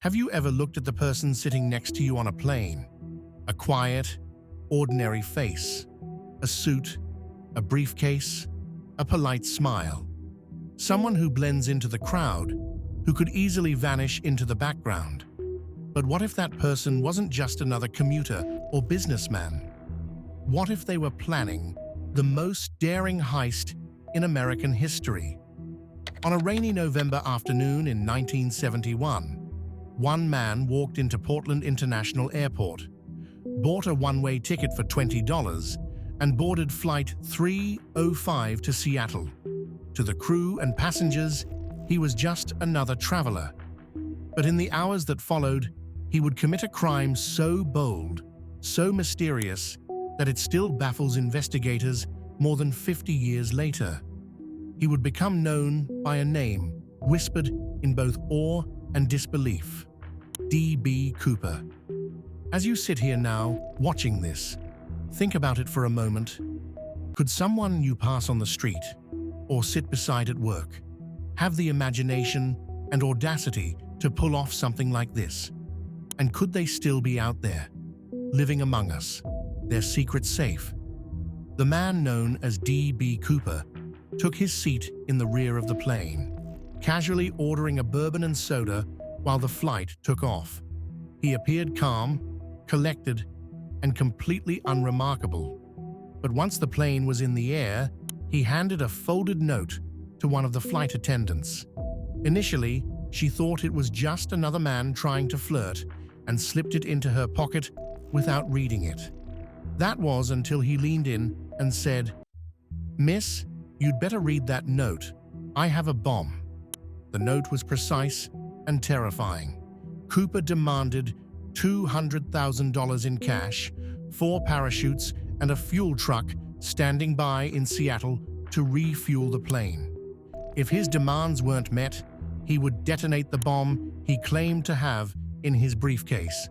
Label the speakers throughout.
Speaker 1: Have you ever looked at the person sitting next to you on a plane? A quiet, ordinary face, a suit, a briefcase, a polite smile. Someone who blends into the crowd, who could easily vanish into the background. But what if that person wasn't just another commuter or businessman? What if they were planning the most daring heist in American history? On a rainy November afternoon in 1971, one man walked into Portland International Airport, bought a one-way ticket for $20, and boarded Flight 305 to Seattle. To the crew and passengers, he was just another traveler. But in the hours that followed, he would commit a crime so bold, so mysterious, that it still baffles investigators more than 50 years later. He would become known by a name whispered in both awe and disbelief: D.B. Cooper. As you sit here now, watching this, think about it for a moment. Could someone you pass on the street, or sit beside at work, have the imagination and audacity to pull off something like this? And could they still be out there, living among us, their secrets safe? The man known as D.B. Cooper took his seat in the rear of the plane, casually ordering a bourbon and soda while the flight took off. He appeared calm, collected, and completely unremarkable. But once the plane was in the air, he handed a folded note to one of the flight attendants. Initially, she thought it was just another man trying to flirt and slipped it into her pocket without reading it. That was until he leaned in and said, "Miss, you'd better read that note. I have a bomb." The note was precise and terrifying. Cooper demanded $200,000 in cash, 4 parachutes, and a fuel truck standing by in Seattle to refuel the plane. If his demands weren't met, he would detonate the bomb he claimed to have in his briefcase.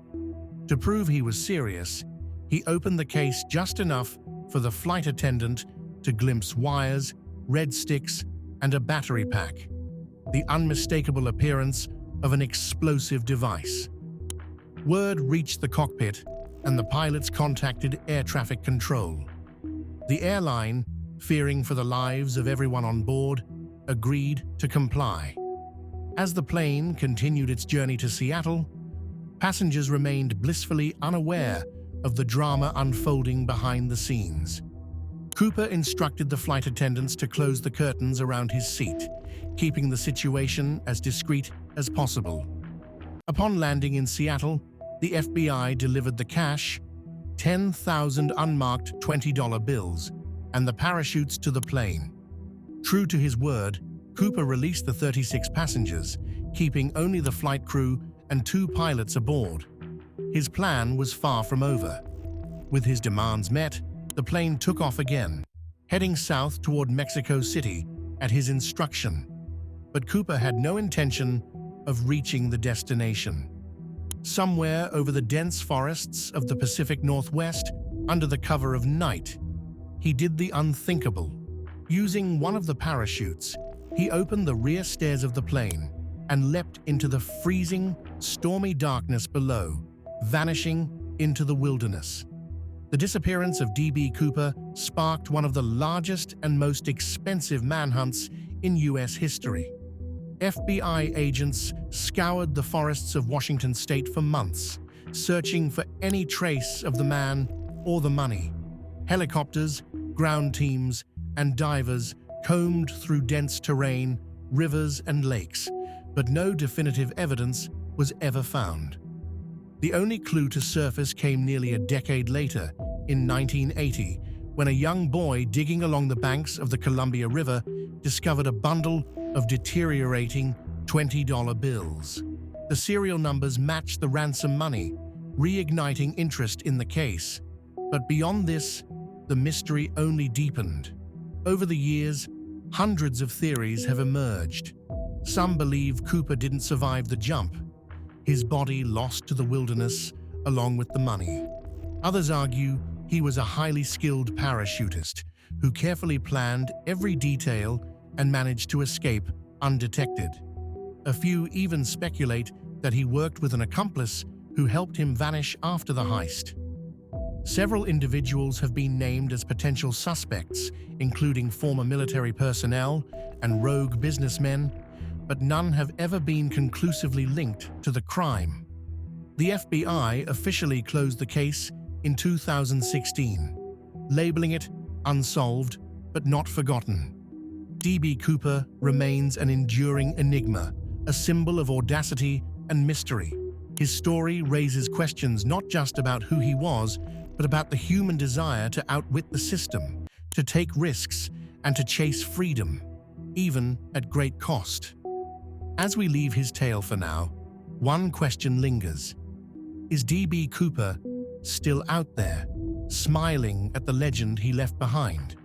Speaker 1: To prove he was serious, he opened the case just enough for the flight attendant to glimpse wires, red sticks, and a battery pack, the unmistakable appearance of an explosive device. Word reached the cockpit, and the pilots contacted air traffic control. The airline, fearing for the lives of everyone on board, agreed to comply. As the plane continued its journey to Seattle, passengers remained blissfully unaware of the drama unfolding behind the scenes. Cooper instructed the flight attendants to close the curtains around his seat, keeping the situation as discreet as possible. Upon landing in Seattle, the FBI delivered the cash, 10,000 unmarked $20 bills, and the parachutes to the plane. True to his word, Cooper released the 36 passengers, keeping only the flight crew and 2 pilots aboard. His plan was far from over. With his demands met, the plane took off again, heading south toward Mexico City at his instruction. But Cooper had no intention of reaching the destination. Somewhere over the dense forests of the Pacific Northwest, under the cover of night, he did the unthinkable. Using one of the parachutes, he opened the rear stairs of the plane and leapt into the freezing, stormy darkness below, vanishing into the wilderness. The disappearance of D.B. Cooper sparked one of the largest and most expensive manhunts in U.S. history. FBI agents scoured the forests of Washington state for months, searching for any trace of the man or the money. Helicopters, ground teams, and divers combed through dense terrain, rivers, and lakes, but no definitive evidence was ever found. The only clue to surface came nearly a decade later, in 1980, when a young boy digging along the banks of the Columbia River discovered a bundle of deteriorating $20 bills. The serial numbers matched the ransom money, reigniting interest in the case. But beyond this, the mystery only deepened. Over the years, hundreds of theories have emerged. Some believe Cooper didn't survive the jump, his body lost to the wilderness along with the money. Others argue he was a highly skilled parachutist who carefully planned every detail and managed to escape undetected. A few even speculate that he worked with an accomplice who helped him vanish after the heist. Several individuals have been named as potential suspects, including former military personnel and rogue businessmen, but none have ever been conclusively linked to the crime. The FBI officially closed the case in 2016, labeling it unsolved but not forgotten. D.B. Cooper remains an enduring enigma, a symbol of audacity and mystery. His story raises questions not just about who he was, but about the human desire to outwit the system, to take risks, and to chase freedom, even at great cost. As we leave his tale for now, one question lingers. Is D.B. Cooper still out there, smiling at the legend he left behind?